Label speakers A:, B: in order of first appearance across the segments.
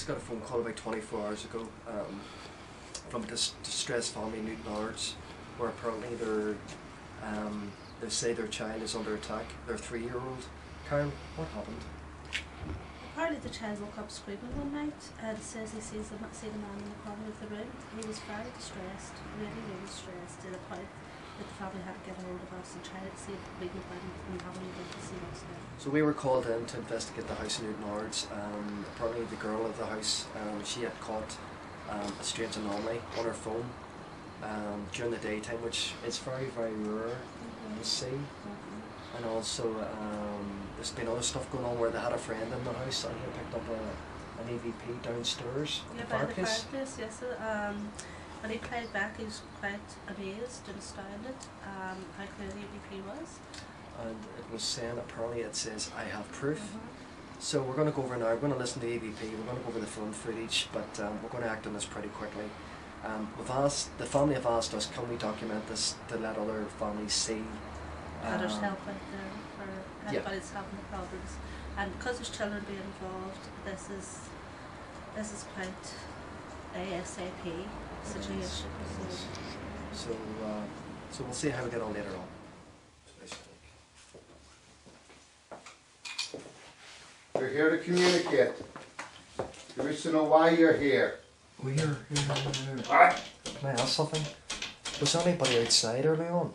A: just got a phone call about 24 hours ago from a distressed family in newtownards, where apparently they say their child is under attack, their 3-year-old. Karen, what happened?
B: Apparently the child woke up screaming one night and says he sees the man in the corner of the room. He was very distressed, really distressed, to the point that the family had to get hold of us and try to see if we could find him and haven't been to see us now.
A: So we were called in to investigate the house in newtownards. Apparently the girl of the house, she had caught a strange anomaly on her phone during the daytime, which is very, very rare to see. And also there's been other stuff going on where they had a friend in the house and he had picked up an EVP downstairs.
B: Yeah, by the fireplace, yes. When he played back, he was quite amazed and astounded how clear the EVP was.
A: And it was saying, apparently it says, I have proof. So we're going to go over now, we're going to listen to the EVP, we're going to go over the phone footage, but we're going to act on this pretty quickly. The family have asked us, can we document this to let other families see?
B: There's help out there for anybody's having the problems. And because there's children being involved, this is quite ASAP situation.
A: So we'll see how we get on later on.
C: You're here to communicate. You wish to know why you're here.
A: We're here.
C: What?
A: Can I ask something? Was anybody outside early on?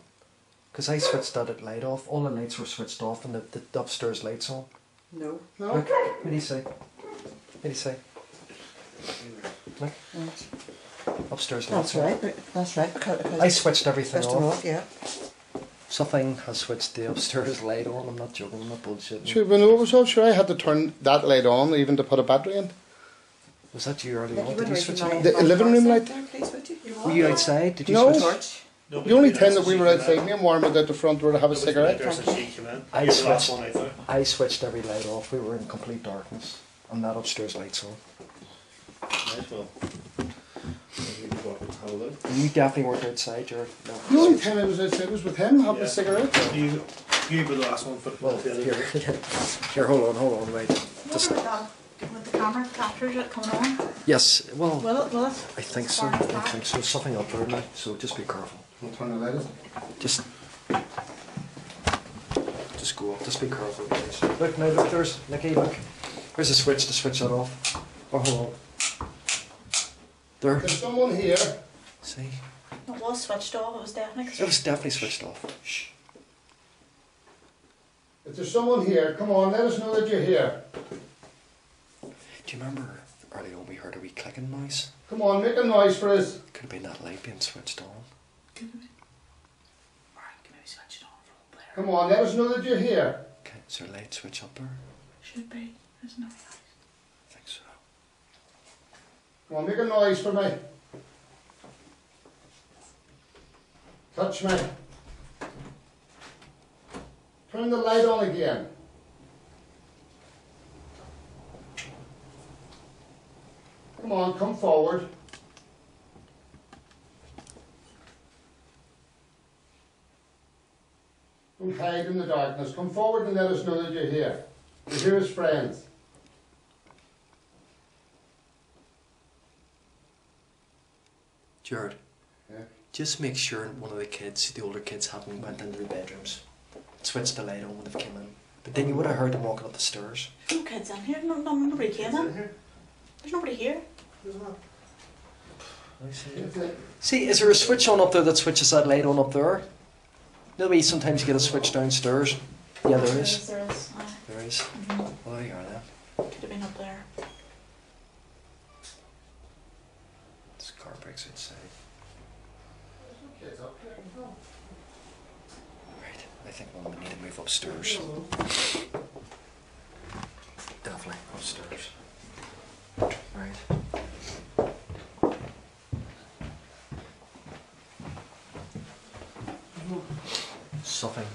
A: Because I switched that light off. All the lights were switched off and the upstairs lights on.
D: No.
C: No?
A: Look, what do you say? What do you say? Look.
D: Right.
A: Upstairs lights
D: That's
A: on.
D: right. That's right. Because
A: I switched everything
D: switched them
A: off.
D: off, yeah.
A: Something has switched the upstairs light on. I'm not joking. I'm not bullshitting.
C: Sure, when it was all sure I had to turn that light on even to put a battery in.
A: Was that you early on?
D: You
A: Did you switch it on?
C: The living room light?
D: There, please, would you?
A: Were you outside? Did you
C: No.
A: switch?
D: Torch.
C: The only time that we were outside, me and Warren went out the front door to have a cigarette.
A: I switched every light off. We were in complete darkness. And that upstairs light's on.
E: Right, well,
A: You definitely weren't outside. You're no.
C: The only time I was outside was with him having a cigarette.
E: You were the last one for the
A: Well, here, hold on, wait. Just
D: With the camera captures it coming on.
A: yes, well,
D: Will it?
A: I think so. I think so. Something up there now. So just be careful.
C: I'll turn the light on.
A: Just go up. Just be careful, guys. Look now. Look, there's Nicky. Look, there's a switch to switch that off. Oh, hold on. There.
C: There's someone here.
A: See.
D: It was switched off. It was definitely.
A: It was definitely switched off. Shh.
C: If there's someone here, come on, let us know that you're here.
A: Do you remember early on we heard a wee clicking noise?
C: Come on, make a noise for us.
A: Could have been that light being switched on.
D: Could have been. Alright, can maybe switch it on from up there.
C: Come on, let us know that you're here.
A: Okay, is there a light switch up there?
D: Should be. There's no light.
A: I think so.
C: Come on, make a noise for me. Touch me. Turn the light on again. Come on, come forward. Don't hide in the darkness. Come forward and let us know that you're here. We're here as friends.
A: Jared,
C: Yeah.
A: just make sure one of the older kids haven't went into the bedrooms. Switched the light on when they came in. But then you would have heard them walking up the stairs.
D: There's no kids in here. Nobody came in. There's nobody here.
A: I see. See, is there a switch on up there that switches that light on up there? No way, sometimes you get a switch downstairs. Yeah, there is.
D: There is.
A: There is. Well, there you are then.
D: Could have been up there.
A: This car breaks outside. Right, I think we'll need to move upstairs. Definitely upstairs. Right. Something.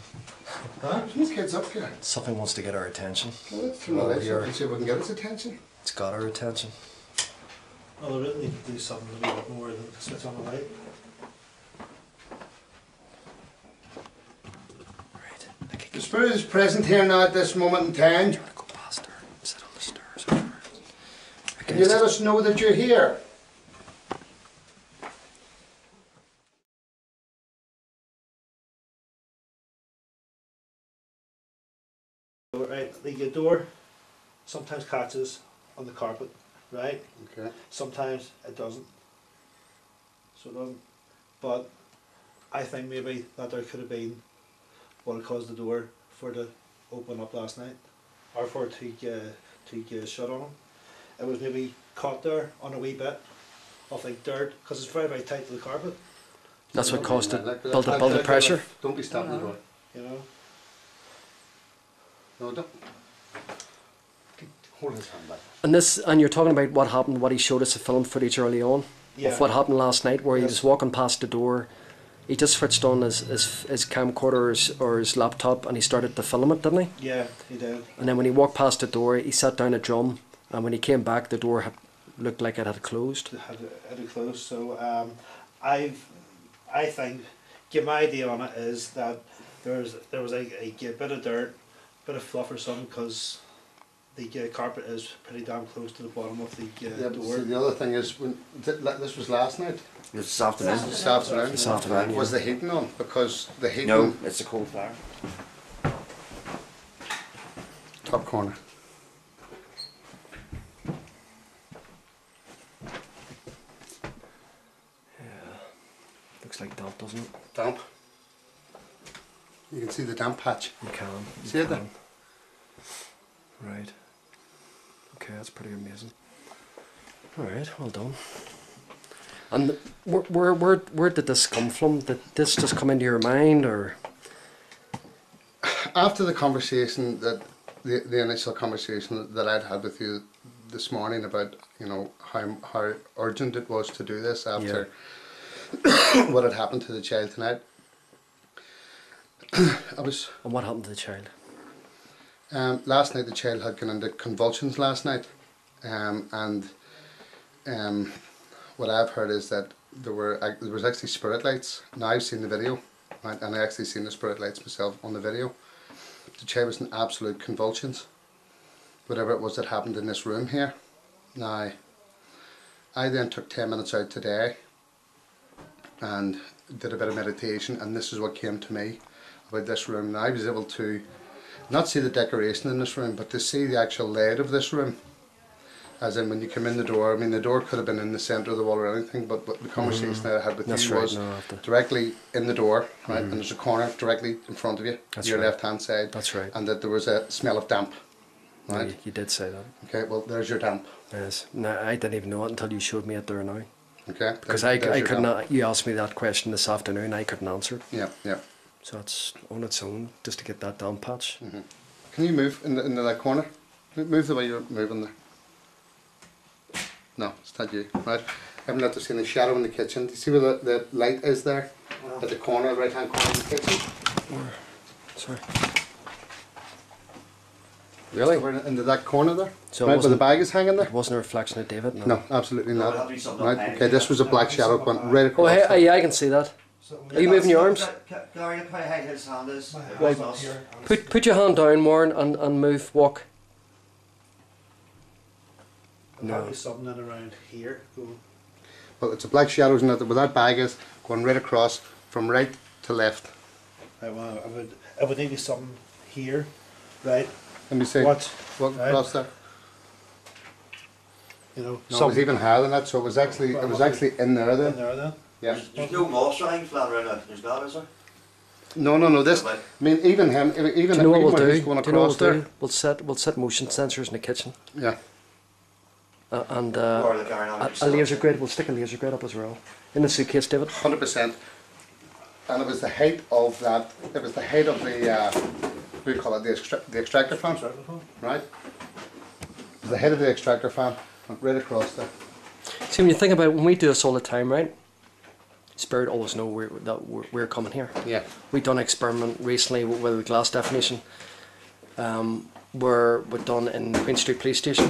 C: Huh? There's no kids up here.
A: Something wants to get our attention.
C: Well, let's turn the lights up and see if we can get its attention.
A: It's got our attention.
E: Well, they really need to do something a bit more than switch on the light.
A: Right.
C: The spirit is present here now at this moment in time.
A: Do you want to go past her? Sit on the stairs.
C: Can you let us know that you're here?
E: Right, the door sometimes catches on the carpet, right?
C: Okay.
E: Sometimes it doesn't. So it doesn't. But I think maybe that there could have been what caused the door for to open up last night, or for it to shut on him. It was maybe caught there on a wee bit of like dirt, because it's very, very tight to the carpet.
A: That's what caused it.
C: Like,
A: Build the pressure.
C: Don't be stamping the door.
E: You know.
C: No, don't. Hold his hand back.
A: And you're talking about what happened, what he showed us the film footage early on
E: Yeah.
A: of what happened last night, where he
E: Yes.
A: was walking past the door. He just switched on his camcorder or his laptop, and he started to film it, didn't he?
E: Yeah, he did.
A: And then when he walked past the door, he sat down a drum, and when he came back, the door looked like it had closed.
E: It had close. So I think, my idea on it is that there was a bit of dirt, bit of fluff or something, because the carpet is pretty damn close to the bottom of the
C: Yeah, but
E: door.
C: see, the other thing is, this was last night.
F: It's this afternoon.
C: This afternoon.
A: This afternoon,
C: Was the heating on? Because the heating.
F: No, it's a cold fire.
C: Top corner.
A: Looks like damp, doesn't it?
C: Damp. You can see the damp patch.
A: You can.
C: See it there?
A: Right. Okay, that's pretty amazing. All right, well done. And where did this come from? Did this just come into your mind, or?
C: After the conversation that the initial conversation that I'd had with you this morning about, you know, how urgent it was to do this after what had happened to the child tonight, I was.
A: And what happened to the child?
C: Last night the child had gone into convulsions last night, and what I've heard is that there was actually spirit lights. Now I've seen the video, right, and I actually seen the spirit lights myself on the video. The child was in absolute convulsions, whatever it was that happened in this room here. Now, I then took 10 minutes out today and did a bit of meditation, and this is what came to me about this room. And I was able to not see the decoration in this room, but to see the actual layout of this room. As in, when you come in the door, I mean, the door could have been in the centre of the wall or anything, but the conversation that I had with
A: That's
C: you
A: right,
C: was
A: no, after.
C: directly in the door, right, and there's a corner directly in front of you,
A: That's
C: your
A: right.
C: left-hand side.
A: That's right.
C: And that there was a smell of damp,
A: No,
C: right?
A: you did say that.
C: Okay, well, there's your damp,
A: Yes. No, I didn't even know it until you showed me it there now.
C: okay?
A: Because
C: There's
A: I
C: your
A: could
C: damp.
A: not. You asked me that question this afternoon. I couldn't answer it.
C: Yeah, yeah.
A: So it's on its own just to get that damp patch.
C: Can you move into that corner? Move the way you're moving there. No, it's not you, right? I haven't let to see the shadow in the kitchen. Do you see where the light is there? At the corner, right hand corner of the kitchen?
A: Sorry. Really?
C: Over into that corner there?
A: So it
C: right, where the
A: wasn't-
C: bag is hanging there?
A: It wasn't a reflection of David. No.
C: No, absolutely
F: No,
C: not.
F: it'll be something
C: Right,
F: behind
C: okay,
F: you.
C: this was a black shadow going right
A: Oh,
C: across
A: hey,
C: there.
A: yeah, I can see that. Are you moving your arms?
F: Gary, look how high his hand is.
E: Right
F: Us.
E: here.
A: Put your hand down, Warren, and move. Walk.
E: There'll
A: No.
E: be something in around here. Going.
C: Well, it's a black shadow, isn't it? Where that bag is, going right across from right to left.
E: Right, well, it would need to be something here, right?
C: Let me see.
E: What?
C: What
E: Right.
C: across there?
E: You know,
C: No, it was
E: something
C: even higher than that, so it was actually in there
E: in
C: then.
E: there then.
C: Yeah.
F: There's no moss or anything flying around it. There's not, is there?
C: No, this, I mean, even him, even
A: Do you know what
C: even
A: we'll
C: when
A: do?
C: he's going
A: Do you know what
C: across
A: we'll
C: there.
A: do? We'll set motion sensors in the kitchen,
C: Yeah.
A: and
F: Or the Gary
A: a laser grid. We'll stick a laser grid up as well in the suitcase, David.
C: 100%. And it was the height of that, it was the height of the, what do you call it, the extractor fan, right? It was the height of the extractor fan, went right across there.
A: See, when you think about it, when we do this all the time, right? Spirit always know we're coming here.
C: Yeah.
A: We done an experiment recently with the glass definition. Where we've done in Queen Street Police Station.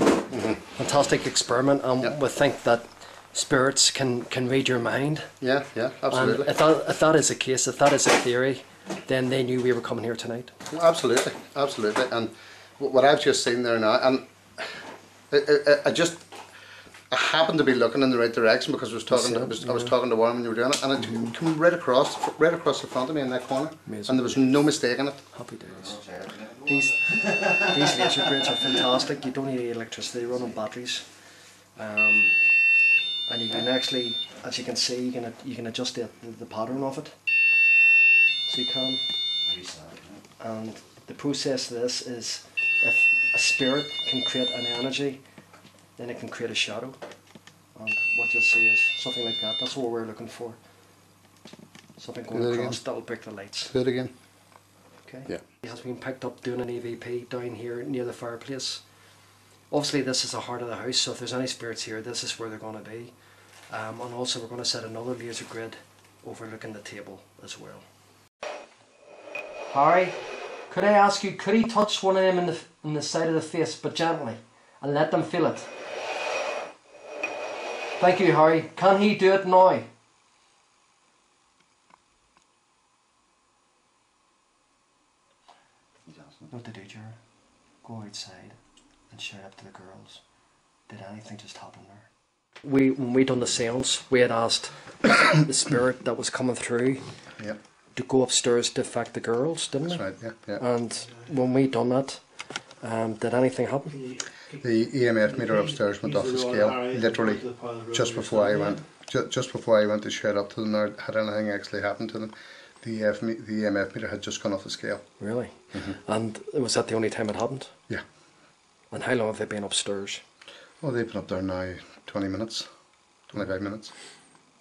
A: Fantastic experiment, and
C: Yep.
A: we think that spirits can read your mind.
C: Yeah, absolutely.
A: And if that is the case, if that is a theory, then they knew we were coming here tonight.
C: Absolutely. And what I've just seen there now, and I happened to be looking in the right direction because I was talking to Warren when you were doing it, and it came right across the front of me in that corner.
A: Amazing.
C: And there was no mistake in it.
A: Happy days. These laser grids are fantastic. You don't need any electricity, they run on batteries. And you can actually, as you can see, you can adjust the pattern of it. So you can. And the process of this is, if a spirit can create an energy, then it can create a shadow. And what you'll see is something like that. That's what we're looking for. Something going across that will break the lights.
C: Do it again.
A: Okay.
C: Yeah.
A: He has been picked up doing an EVP down here near the fireplace. Obviously this is the heart of the house, so if there's any spirits here, this is where they're going to be. And also we're going to set another laser grid overlooking the table as well. Harry, could I ask you, could he touch one of them in the side of the face, but gently, and let them feel it? Thank you, Harry. Can he do it now? What to do, Jared? Go outside and shout up to the girls. Did anything just happen there? When we done the seance, we had asked the spirit that was coming through to go upstairs to affect the girls, didn't we?
C: That's right, yeah.
A: And when we done that, did anything happen?
C: The EMF meter upstairs went off the scale, literally, just before I went to shout up to them, or had anything actually happened to them. The EMF meter had just gone off the scale.
A: Really? And was that the only time it happened?
C: Yeah.
A: And how long have they been upstairs?
C: Well, they've been up there now 20 minutes, 25 minutes.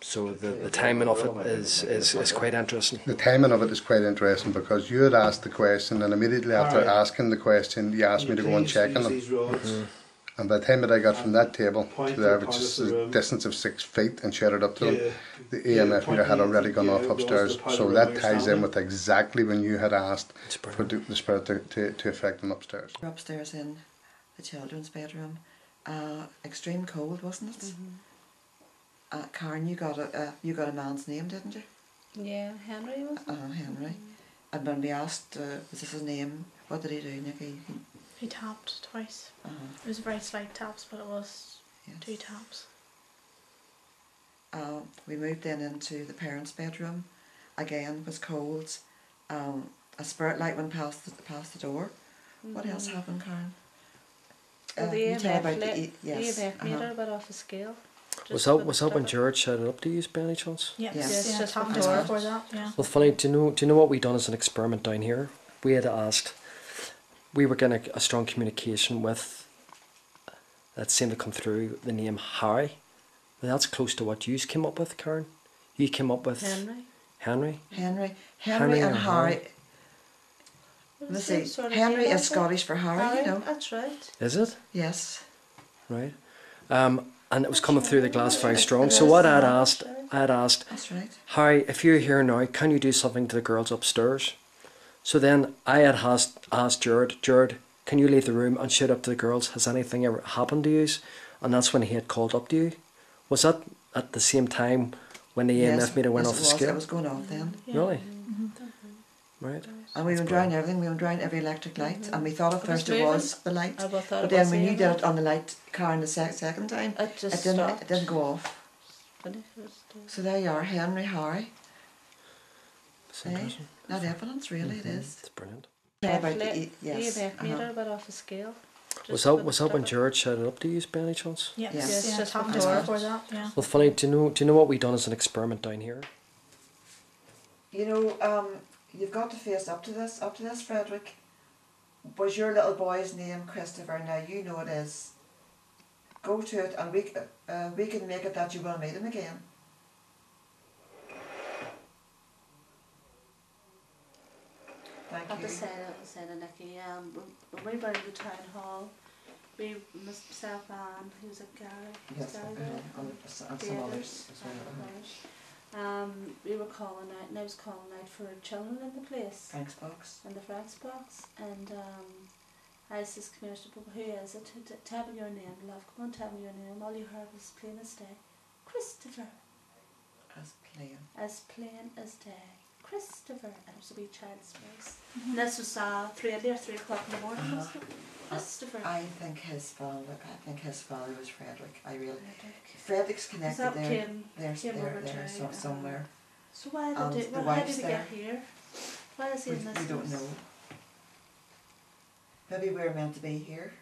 A: So the timing of it is quite interesting.
C: The timing of it is quite interesting because you had asked the question, and immediately after asking the question, you asked me to go and check on them. And by the time that I got from that table to there, which is a distance of 6 feet, and shouted up to them, the EMF meter had already gone off upstairs. So that ties in with exactly when you had asked for the spirit to affect them upstairs.
G: We're upstairs in the children's bedroom. Extreme cold, wasn't it? Karen, you got a man's name, didn't you?
B: Yeah, Henry was it?
G: Henry. And when we asked, was this his name? What did he do, Nicky?
H: He tapped twice. It was very slight taps, but it was 2 taps.
G: We moved then into the parents' bedroom. Again, it was cold. A spirit light went past the door. What else happened, Karen?
B: Well, the EMF meter went off the scale.
A: Was that when George shouted up to you by any chance?
H: Yes, just happened before that, yeah.
A: Well, funny, do you know what we done as an experiment down here? We had asked, we were getting a strong communication with, that seemed to come through, the name Harry. Well, that's close to what you came up with, Karen. You came up with Henry
G: and Harry. Let's see, Henry is Scottish for Harry, you know.
B: That's right.
A: Is it?
G: Yes.
A: Right. And it was coming through the glass very strong. So what I had asked,
G: That's right.
A: Harry, if you're here now, can you do something to the girls upstairs? So then I had asked Jared, can you leave the room and shout up to the girls, has anything ever happened to you? And that's when he had called up to you. Was that at the same time when the EMF meter went off the scale?
G: It was going off then.
A: Really? Right.
G: And we went down everything, we went down every electric light, and we thought at first it was the light, but then when you did it on the light, Karen, the second time, it didn't go off. So there you are, Henry, Harry. Not evidence, really, it is.
A: It's brilliant.
B: EMF meter went off the scale.
A: Was that when George shouted up to you by any chance?
H: Yes, just happened before that, yeah.
A: Well, funny, do you know what we done as an experiment down here?
G: You know, you've got to face up to this, Frederick. Was your little boy's name Christopher? Now you know it is. Go to it, and we can make it that you will meet him again. Thank you.
B: I have to say to Nicky, when we were in the town hall, myself and who's it, Gary?
G: Yes, and some others as well.
B: We were calling out, and I was calling out for children in the place.
G: Frank's box.
B: In the Frank's box, and I says, come here, who is it? Tell me your name, love. Come on, tell me your name. All you heard was plain as day. Christopher.
G: As plain.
B: As plain as day. Christopher. And it was a wee child's voice. And this was 3 o'clock in the morning, wasn't it? Christopher?
G: I think his father was Frederick. I really. Frederick's connected
B: that
G: there.
B: came
G: There,
B: over
G: there,
B: to,
G: somewhere.
B: So why
G: And
B: did
G: the
B: how
G: wife's
B: did he
G: there.
B: get here? Why is he in this
G: We don't
B: house?
G: know. Maybe we're meant to be here.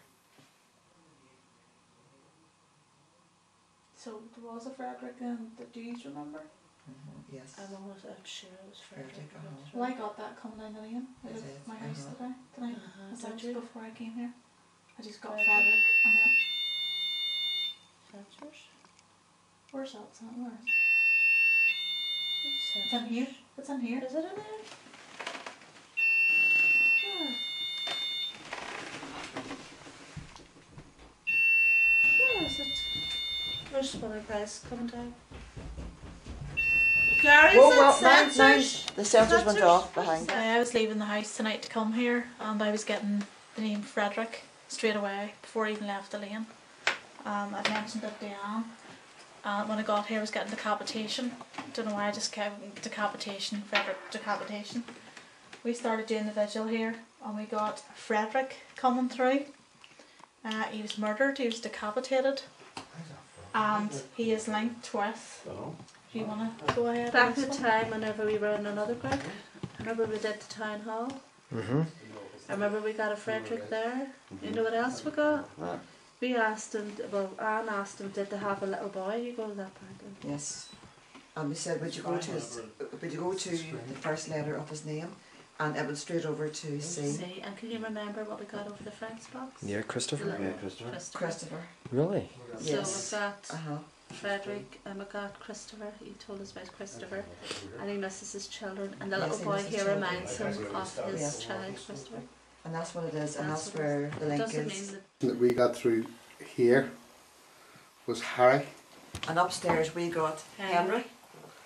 H: So there was a Frederick then, do you remember?
G: Yes.
B: I was sure it was Frederick.
G: Frederick,
H: Well, I got that coming down the lane out
G: Is
H: of
G: it?
H: my house
G: Uh-huh.
H: today.
B: Is
H: That
B: that
H: was
B: you?
H: before I came here. I just got
B: Frederick.
H: Frederick and then
B: That's yours?
H: where's that somewhere?
B: It's
H: It's in here. It's in here.
B: Is it in there? Where? Where is it? There's Spiller Price coming down. Gary,
G: Whoa,
B: is
G: well,
B: that
G: mine,
B: sensors?
G: the sensors went
B: Sensors?
G: off behind.
H: I was leaving the house tonight to come here and I was getting the name Frederick straight away before I even left the lane. I mentioned it to Anne. When I got here I was getting decapitation. Don't know why I just kept decapitation, Frederick decapitation. We started doing the vigil here and we got Frederick coming through. He was murdered, he was decapitated and he is linked with... Do you want to go ahead?
B: Back in the time whenever we were in another group, I remember we did the town hall. I remember we got a Frederick there. You know what else we got? We asked him, well, Anne asked him, did they have a little boy? You go to that part then.
G: Yes. And we said, would you go to the first letter of his name? And it went straight over to C.
B: See, and can you remember what we got over the fence box?
A: Yeah, Christopher.
B: The little
F: Yeah, Christopher.
G: Christopher.
A: Really?
G: Yes.
B: So we got
G: Uh-huh.
B: Frederick and we got Christopher. He told us about Christopher. And he misses his children. And the
G: Yes,
B: little
G: he
B: boy
G: misses
B: here
G: children.
B: reminds him of his
G: Yes.
B: child, Christopher.
G: And that's what it is, and
B: That's
G: that's
B: what it
G: where the link
B: Doesn't
G: is.
B: mean
C: That we got through here was Harry.
G: And upstairs we got Henry.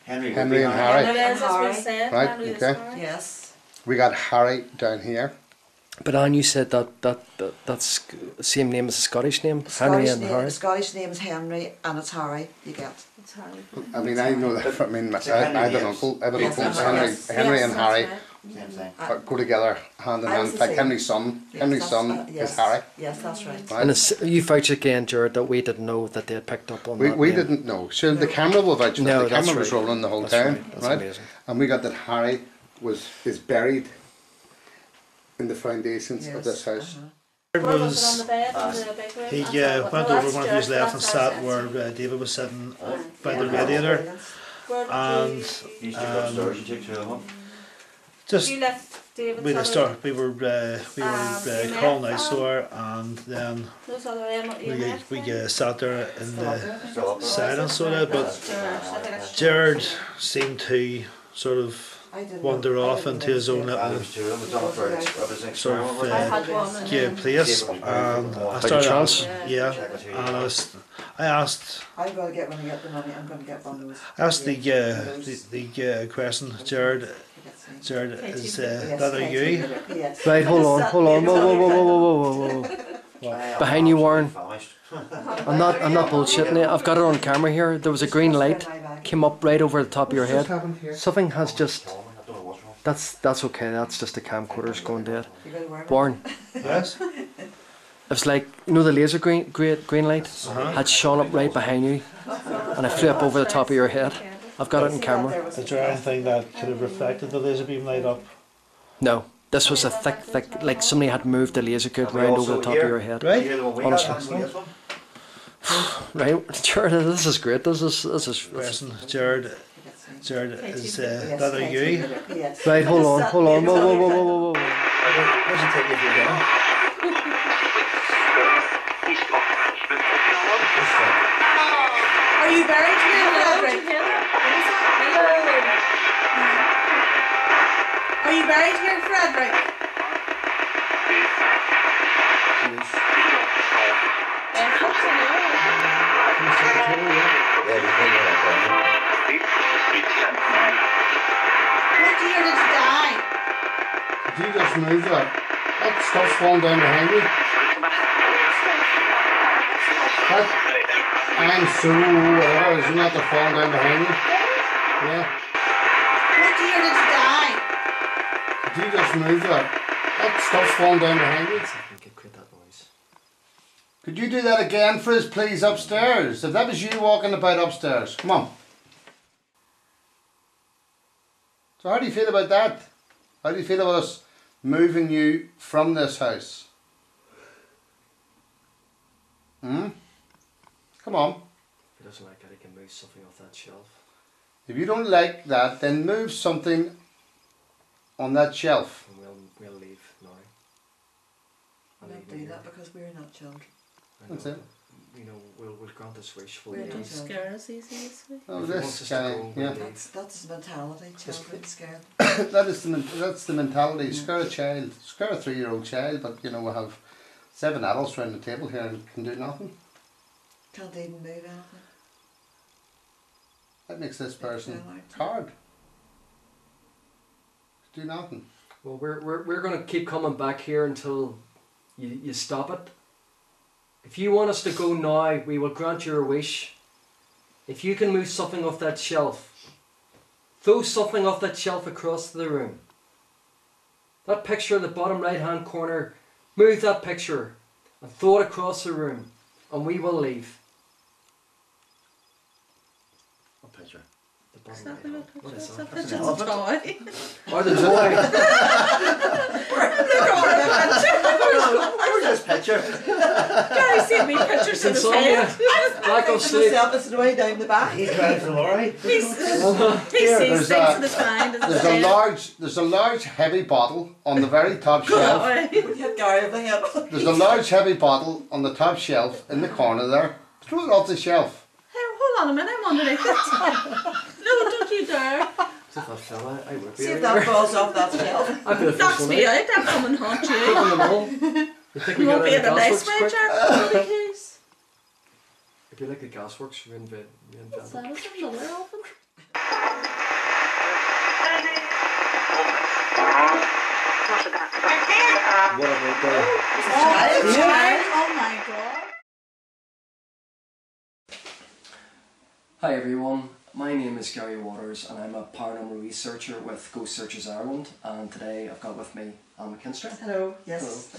F: Henry
C: Henry and
F: Whitby.
C: Harry.
G: Henry and Harry.
C: Right, okay.
G: Yes.
C: We got Harry down here.
A: But Anne, you said that's the same name as the Scottish name, Henry and Harry.
G: The Scottish name is Henry, and it's Harry. You get.
B: it's Harry.
C: I mean, I know that. I mean,
F: It's
C: I
F: Henry,
C: have an
F: yes.
C: uncle. I have an
G: Yes,
C: uncle.
G: uh-huh,
C: Henry,
G: yes.
C: Henry
G: Yes,
C: and
B: that's
C: Harry
B: right.
F: Same thing.
C: go together hand in
G: I was
C: hand.
G: the
C: Like
G: same.
C: Henry's son.
G: Yes,
C: Henry's
G: that's-
C: son
G: yes.
C: is Harry.
G: Yes, that's right.
C: Right?
A: And it's, you vouch again, Jared, that we didn't know that they had picked up on that.
C: We
A: name.
C: didn't know. Sure, the camera will vouch for it.
A: No,
C: The
A: that's
C: camera was
A: right.
C: rolling the whole
A: That's
C: time,
A: right. That's
C: right?
A: amazing.
C: And we got that Harry is buried in the foundations of this house.
B: Was it on
E: Was
B: the bed in the big room?
E: he
B: I thought,
E: went
B: well,
E: over
B: that's
E: one of his
B: Jared,
E: left and
B: that's
E: sat
B: ours.
E: where David was sitting by the
G: Yeah,
E: radiator,
B: Where did
E: and
F: You used to go upstairs and take two of them.
E: just
B: you left David
E: we
B: Sullivan?
E: we were
B: you
E: calling
B: met
E: out sore, and then
B: Those other
E: we sat there in the
F: Still up there.
E: silence sort of, but Jared seemed to sort of
G: I didn't
E: wander
G: know. I
E: off
G: didn't
E: into
G: know
E: his own
G: that.
F: There
E: little
F: was two of them. It was done for it was an
E: sort of
F: experiment.
B: I had one and
E: yeah,
B: then
E: place, and I started
A: trance?
E: yeah,
F: Check with you.
E: and I asked
G: I'm going to get, when I get the money, I'm going to get one of those.
E: asked the
G: Those-
E: question, Jared, Jared,
B: Okay,
E: is
B: two
G: Yes,
E: that a
G: thank
E: you?
G: Yes.
A: Right, hold on. Whoa, whoa, whoa, whoa, whoa, whoa, whoa.
F: I am
A: Behind you, Warren.
F: absolutely famished.
A: I'm not bullshitting it. I've got it on camera here. There was a green light came up right over the top of your head. Something has just.
F: I don't know what's wrong.
A: That's okay. That's just the camcorder's going dead.
G: You gotta wear
A: Warren,
E: Yes.
A: it was like, you know, the laser green light had shone up right behind you, and I flew up over the top of your head. I've got it on camera.
E: Is there anything that could have reflected the laser beam light up?
A: No, this was a thick, like somebody had moved the laser grid
F: And we
A: round
F: also
A: over the top
F: here-
A: of your head.
E: Right?
F: You hear the one we
A: Honestly.
F: got, and this one?
A: Right, Jared, this is great. This is
E: Question, Jared, is that a you?
G: Yes.
A: right. Hold on. Whoa, whoa, whoa, whoa, whoa, whoa.
F: Where's it take you if you're going?
B: Are you buried here, Frederick? Are you buried here, Frederick?
F: Yeah, you think you're
B: What year did you die?
C: Did you just move that? That stuff's falling down behind you. That I'm so whatever, isn't that the falling down behind you? Yeah.
B: What year did you die?
C: Did you just move that? That stuff's falling down behind you.
A: Create that noise.
C: Could you do that again for us, please, upstairs? If that was you walking about upstairs. Come on. So how do you feel about that? How do you feel about us moving you from this house? Come on.
A: If he doesn't like that, he can move something off that shelf.
C: If you don't like that, then move something on that shelf.
A: And we'll leave now.
G: We'll not do that because we're not children.
C: That's it.
A: You know, we'll grant this wish.
G: We're
A: We'll
G: not
A: leave.
G: children.
B: Scare us easily.
C: Oh,
A: If he wants
C: this
A: us to
C: guy,
A: go, we'll
C: yeah.
A: leave.
G: That's the mentality, children scared.
C: That's the mentality. Scare a child. Scare a 3-year-old child, but you know, we have 7 adults around the table here and can do nothing.
G: Can't even move anything.
C: That makes this person
G: It's
C: hard. Do nothing.
A: Well, we're going to keep coming back here until you stop it. If you want us to go now, we will grant your wish. If you can move something off that shelf, throw something off that shelf across the room. That picture in the bottom right hand corner, move that picture and throw it across the room, and we will leave.
F: What picture?
A: The bottom
B: Exactly
A: right
B: what
A: hand. What
B: picture
A: is
B: is
A: that?
B: that?
F: That's
B: Picture's
F: an
B: a
F: elephant.
B: toy.
A: Or the toy.
F: Where's this picture?
B: Gary's seen me pictures in his
A: Insomnia.
B: head.
A: Lack of sleep.
G: It's the way down the back.
F: He's driving the lorry.
B: He
C: Here,
B: sees
C: there's
B: things in his mind. in his head.
C: There's a large heavy bottle on the very top
B: Go that
C: shelf.
B: way.
G: We had Gary of the head.
C: There's a large heavy bottle on the top shelf in the corner there. Throw it off the shelf.
B: Hey, hold on a minute, I'm underneath it. No, don't you dare.
A: See if that fell out, I would be
G: See if
A: out
G: that
A: there.
G: falls off that shelf.
A: I'd be the first
B: Knocks
A: one
B: me
A: out.
B: out, I'm coming haunt you.
A: Take on the wall. You think we
B: You
A: got
B: won't be
A: out
B: in
A: of
B: a
A: the
B: nice
A: gasworks
B: way,
A: quick?
B: Jack. Bloody keys.
A: If you like the gasworks, reinvent.
B: What's that? Is that another elephant?
F: What about the...
B: Oh my god.
A: Hi everyone, my name is Gary Waters and I'm a paranormal researcher with Ghost Searchers Ireland, and today I've got with me Anne McKinstry.
G: Hello, yes.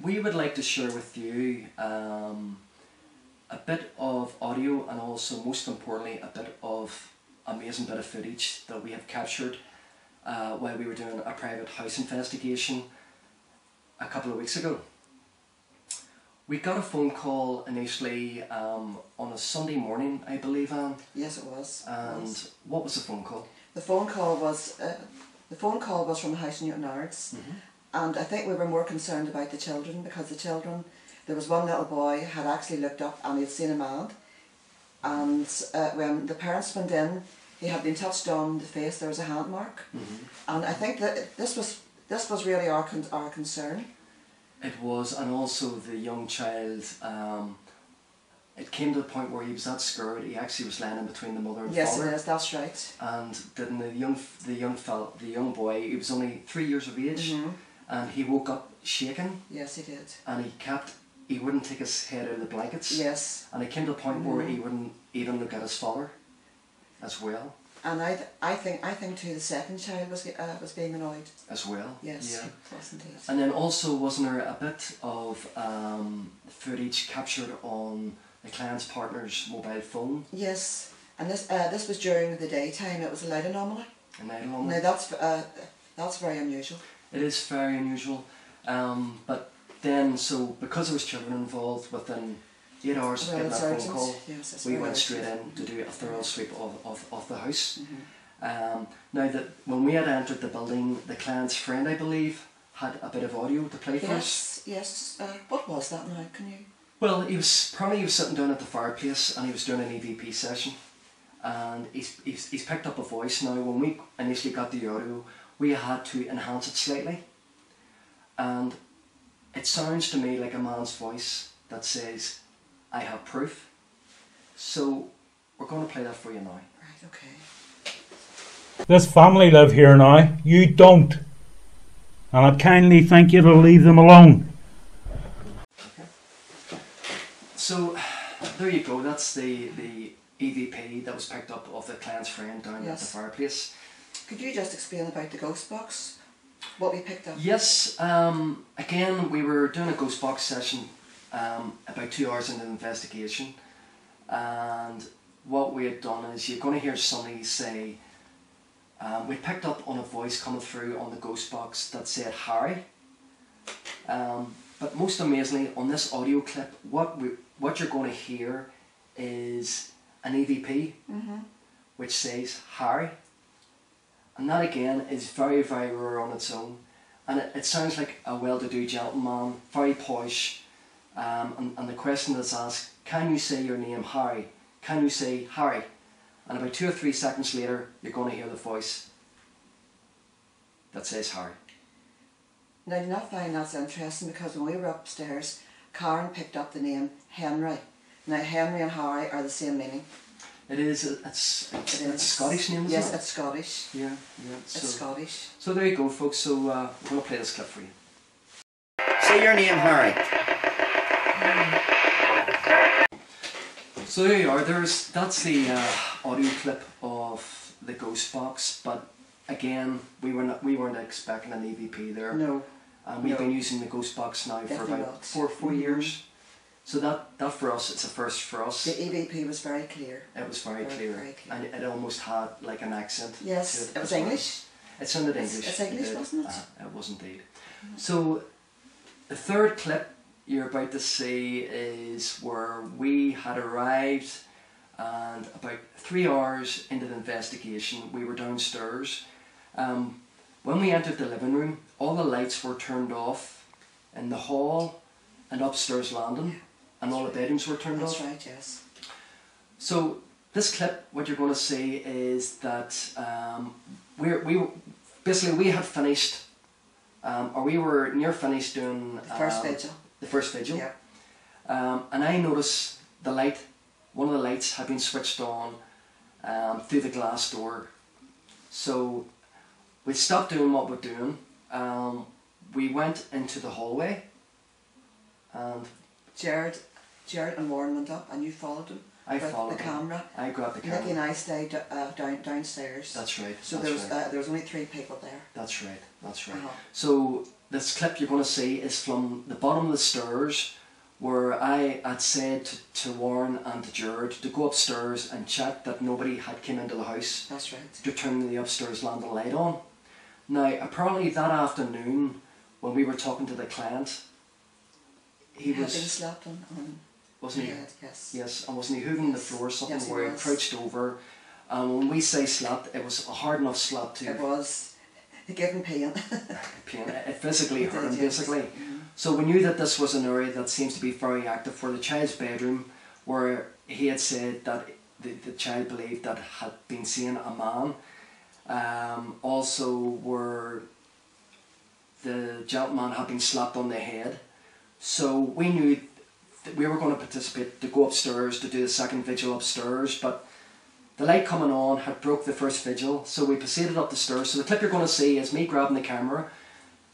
A: We would like to share with you a bit of audio and also, most importantly, a bit of amazing bit of footage that we have captured while we were doing a private house investigation a couple of weeks ago. We got a phone call initially on a Sunday morning, I believe, Anne.
G: Yes, it was.
A: And what was the phone call?
G: The phone call was from the house in newtownards, and I think we were more concerned about the children, because the children, there was one little boy had actually looked up and he had seen a man, and when the parents went in, he had been touched on the face. There was a hand mark, and I think that this was really our concern.
A: It was, and also the young child. It came to the point where he was that scared. He actually was lying in between the mother and
G: Yes,
A: father.
G: it is. That's right.
A: And then the young boy, he was only 3 years of age, and he woke up shaking.
G: Yes, he did.
A: And he wouldn't take his head out of the blankets.
G: Yes.
A: And it came to a point where he wouldn't even look at his father, as well.
G: And I think too the second child was being annoyed.
A: As well.
G: Yes,
A: Yeah.
G: it was indeed.
A: And then also, wasn't there a bit of footage captured on the client's partner's mobile phone?
G: Yes, and this was during the daytime. It was a light anomaly.
A: A night anomaly?
G: Now that's very unusual.
A: It is very unusual. But then, so because there was children involved, within 8 hours of
G: Well,
A: getting that
G: it's
A: phone
G: urgent.
A: call,
G: Yes, it's
A: we
G: very
A: went straight
G: urgent.
A: in to do a thorough sweep of the house. Now that when we had entered the building, the client's friend, I believe, had a bit of audio to play for us.
G: Yes, yes. What was that now? Can you?
A: Well, he was sitting down at the fireplace and he was doing an EVP session, and he's picked up a voice. Now, when we initially got the audio, we had to enhance it slightly, and it sounds to me like a man's voice that says, "I have proof." So we're going to play that for you now.
G: Right. Okay.
I: This family live here now, you don't. And I'd kindly thank you to leave them alone.
A: So there you go, that's the EVP that was picked up of the client's friend down at the
G: Yes.
A: fireplace.
G: Could you just explain about the ghost box? What we picked up?
A: Yes, again we were doing a ghost box session about 2 hours into the investigation, and what we had done is you're going to hear somebody say, we picked up on a voice coming through on the ghost box that said Harry, but most amazingly on this audio clip what you're going to hear is an EVP which says Harry, and that again is very, very rare on its own, and it sounds like a well-to-do gentleman, very posh, and the question that's asked, can you say your name Harry? Can you say Harry? And about 2 or 3 seconds later you're going to hear the voice that says Harry.
G: Now, do you not find that's interesting, because when we were upstairs, Karen picked up the name Henry. Now, Henry and Harry are the same meaning.
A: It is. It's a Scottish name, isn't it?
G: Yes, it's Scottish.
A: Yeah.
G: It's Scottish.
A: So there you go, folks. So we're going to play this clip for you.
F: Say your name, Harry.
A: So there you are. That's the audio clip of the ghost box. But again, we weren't expecting an EVP there.
G: No.
A: And we've been using the ghost box now for
G: Definitely
A: about
G: not.
A: 4 years. So that for us, it's a first for us.
G: The EVP was very clear.
A: It was very clear.
G: Very clear.
A: And it almost had like an accent.
G: Yes,
A: to it
G: it was
A: as well.
G: English.
A: It sounded English.
G: It's English,
A: did.
G: wasn't it?
A: It was indeed. So the third clip you're about to see is where we had arrived, and about 3 hours into the investigation we were downstairs. When we entered the living room, all the lights were turned off in the hall and upstairs landing, and all the bedrooms were turned off.
G: That's right, yes.
A: So this clip, what you're going to see is that we had finished, or we were near finished doing
G: The first vigil.
A: The first vigil.
G: Yeah.
A: And I noticed one of the lights had been switched on through the glass door. So we stopped doing what we're doing. We went into the hallway, and
G: Jared and Warren went up, and you followed them.
A: I followed
G: the
A: them.
G: camera.
A: I grabbed the camera.
G: Nicky and I stayed downstairs.
A: That's right.
G: So
A: that's
G: there was only 3 people there.
A: That's right. That's right.
G: Uh-huh.
A: So this clip you're going to see is from the bottom of the stairs, where I had said to Warren and to Jared to go upstairs and check that nobody had come into the house.
G: That's right.
A: To turn the upstairs landing light on. Now apparently that afternoon when we were talking to the client, he
G: had
A: was
G: been slept on.
A: wasn't he?
G: Head, yes.
A: Yes, and wasn't he hooving the floor or something,
G: Yes, he
A: where he
G: was.
A: crouched over? And when we say slap, it was a hard enough slap to
G: It was. It gave him pain.
A: pain. It physically
G: It
A: hurt
G: did,
A: him,
G: yes.
A: basically. So we knew that this was an area that seems to be very active for the child's bedroom, where he had said that the child believed that had been seeing a man. Also where the gentleman had been slapped on the head. So we knew that we were going to participate, to go upstairs to do the second vigil upstairs, but the light coming on had broke the first vigil, so we proceeded up the stairs. So the clip you're going to see is me grabbing the camera.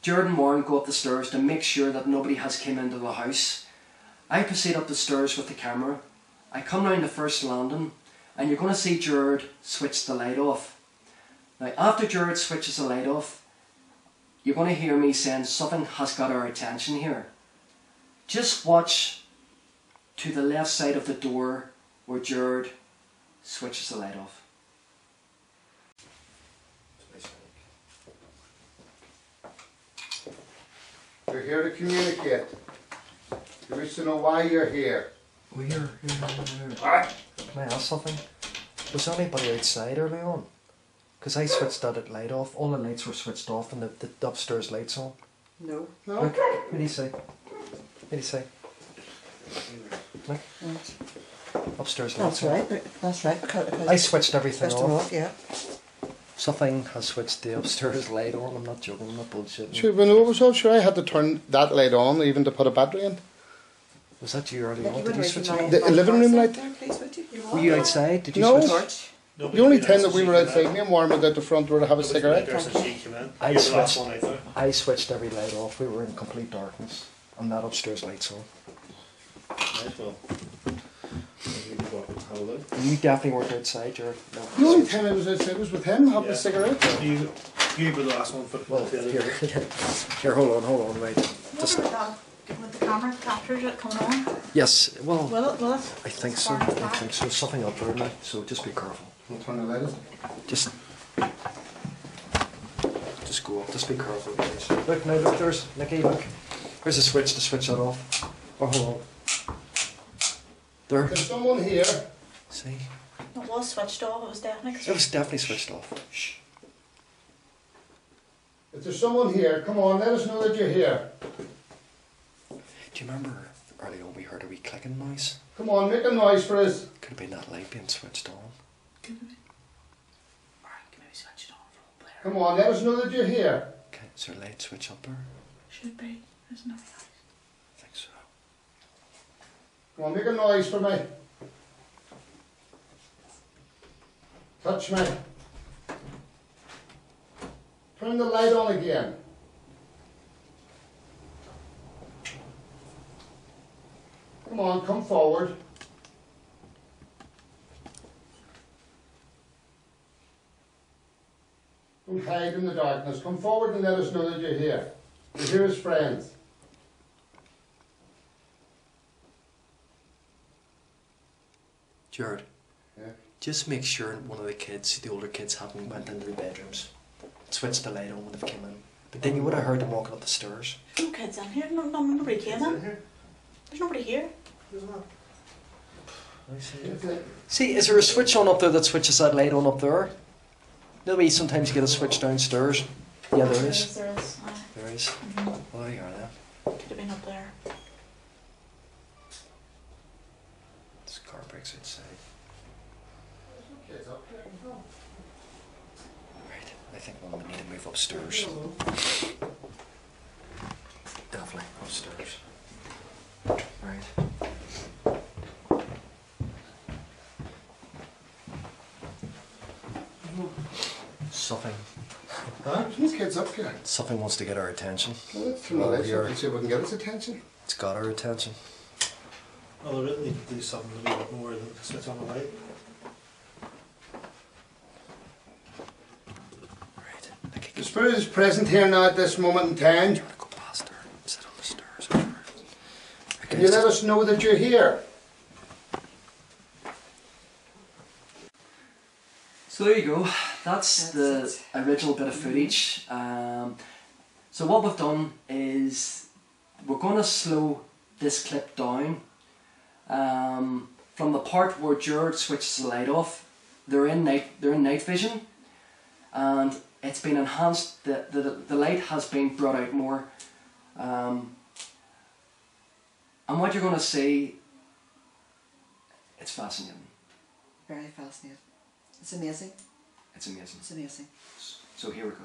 A: Jared and Warren go up the stairs to make sure that nobody has come into the house. I proceed up the stairs with the camera. I come down the first landing, and you're going to see Jared switch the light off. Now after Jared switches the light off, you're going to hear me saying something has got our attention here. Just watch to the left side of the door where Jared switches the light off.
C: You're here to communicate. You wish to know why you're here.
A: We're here.
C: What?
A: Can I ask something? Was there anybody outside early on? Because I switched that light off. All the lights were switched off and the upstairs lights on.
G: No.
C: No.
A: Look, what do you say? What do you say? Look, upstairs lights
G: That's
A: on.
G: right. That's right. Because
A: I switched everything
G: switched them
A: off.
G: off, yeah.
A: Something has switched the upstairs light on. I'm not joking, I'm not bullshitting.
C: Sure, when it was off, sure, I had to turn that light on even to put a battery in.
A: Was that you early on?
G: Nicky,
A: Did you
G: would
A: switch
G: you
A: it on?
C: The living room light.
G: There, please, would you?
A: Were you outside? Did you
C: No.
A: switch?
G: Torch.
C: The only time that we were outside, me and Warren were at the front door to have a cigarette.
A: I switched. I switched every light off. We were in complete darkness, and that upstairs light's on. You definitely weren't outside, Jared. No.
C: The only time I was outside was with him having a cigarette.
E: You were the last one for
A: Well, here, hold on, wait. Just
H: With the camera captures it coming on.
A: Yes, well,
H: Will it? Will it?
A: I think so. I think so. Something up there now, so just be careful.
C: I'll turn the light on.
A: Just go up. Just be careful, guys. Look, now look, there's Nicky. Look, there's a switch to switch that off. Oh, hold on. There.
C: There's someone here.
A: See?
H: It was switched off. It was definitely.
A: It was definitely switched off. Shh.
C: If there's someone here, come on, let us know that you're here.
A: Do you remember earlier on we heard a wee clicking noise?
C: Come on, make a noise for us.
A: Could have been that light being switched on.
D: Alright, can maybe switch it on for a player.
C: Come on, let us know that you're here.
A: Okay, is there a light switch up there?
D: Should be, isn't it?
A: I think so.
C: Come on, make a noise for me. Touch me. Turn the light on again. Come on, come forward. Don't hide in the darkness. Come forward and let us know that you're here. You're here as friends.
A: Jared,
C: Yeah?
A: just make sure one of the older kids haven't went into the bedrooms. Switched the light on when they came in. But then you would have heard them walking up the stairs.
H: No kids in here. Nobody came in. There's nobody here.
A: See, is there a switch on up there that switches that light on up there? Maybe sometimes you get a switch downstairs. Yeah, there is.
H: There is. Aye.
A: There is.
H: Mhm.
A: Well, there you are then.
H: Could have been up there.
A: This car breaks outside. Right, I think we'll need to move upstairs. Definitely upstairs. Right. Something.
C: Huh? There's no kids up here.
A: Something wants to get our attention.
C: Well, let's turn the lights up and see if we can get its attention.
A: It's got our attention.
E: Well, they really need to do something a little bit more than switch on the light.
A: Right. I can
C: The spirit is present here now at this moment in time.
A: go past her and sit on the stairs over.
C: Can you let us know that you're here?
A: So there you go. That's the original bit of footage. So what we've done is we're going to slow this clip down from the part where Jared switches the light off. They're in night vision, and it's been enhanced. The light has been brought out more, and what you're going to see, it's fascinating.
G: Very fascinating. It's amazing.
A: It's amazing.
G: It's amazing.
A: So here we go.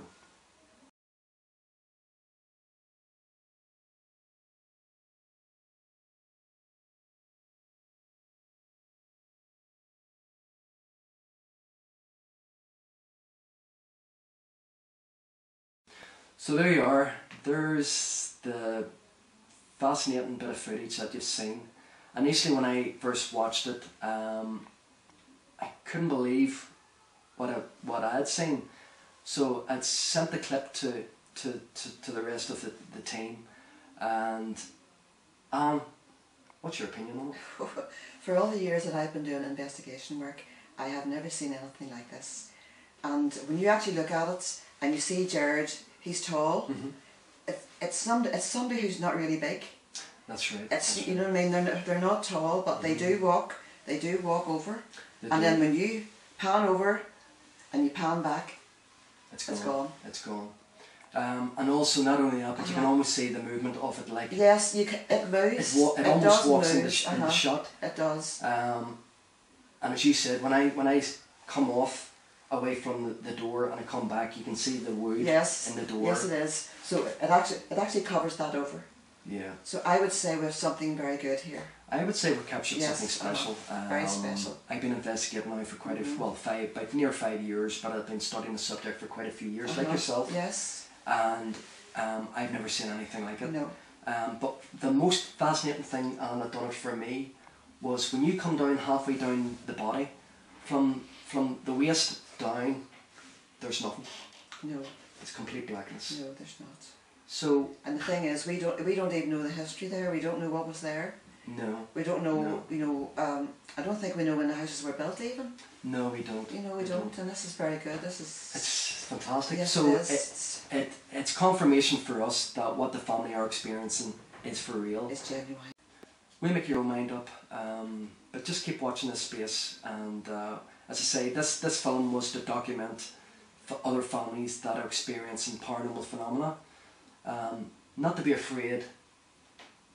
A: So there you are. There's the fascinating bit of footage that you've seen. Initially when I first watched it, I couldn't believe what I had seen. So I'd sent the clip to the rest of the team, and what's your opinion on it?
G: For all the years that I've been doing investigation work, I have never seen anything like this. And when you actually look at it and you see Jared, he's tall.
A: Mm-hmm.
G: It's somebody who's not really big.
A: That's right.
G: It's you know what I mean. They're not tall, but they do walk. They do walk over.
A: They
G: And
A: do.
G: then when you pan over and you pan back,
A: It's
G: it's
A: gone.
G: gone.
A: It's gone. And also not only that, but you can almost see the movement of it. Like
G: Yes, you can. It moves.
A: it almost
G: does
A: walks
G: move.
A: in the shot.
G: It does.
A: And as you said, when I come off away from the door and I come back, you can see the wood
G: Yes.
A: in the door.
G: Yes, it is. So it actually covers that over.
A: Yeah.
G: So I would say we have something very good here.
A: I would say we're capturing
G: Yes,
A: something special.
G: very special.
A: I've been investigating now for quite about near 5 years, but I've been studying the subject for quite a few years, like yourself.
G: Yes.
A: And I've never seen anything like it.
G: No.
A: But the most fascinating thing, and that done it for me, was when you come down halfway down the body, from the waist down, there's nothing.
G: No.
A: It's complete blackness.
G: No, there's not.
A: So
G: And the thing is, we don't even know the history there. We don't know what was there.
A: no.
G: We don't know.
A: No.
G: You know, I don't think we know when the houses were built even.
A: No, we don't.
G: You know, we don't. And this is very good. This is.
A: It's fantastic.
G: Yes,
A: so
G: it is.
A: it's confirmation for us that what the family are experiencing is for real.
G: It's genuine.
A: We make your own mind up, but just keep watching this space. And as I say, this film was to document for other families that are experiencing paranormal phenomena. Not to be afraid.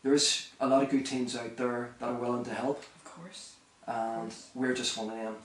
A: There's a lot of good teams out there that are willing to help,
G: Of course.
A: and we're just one of them.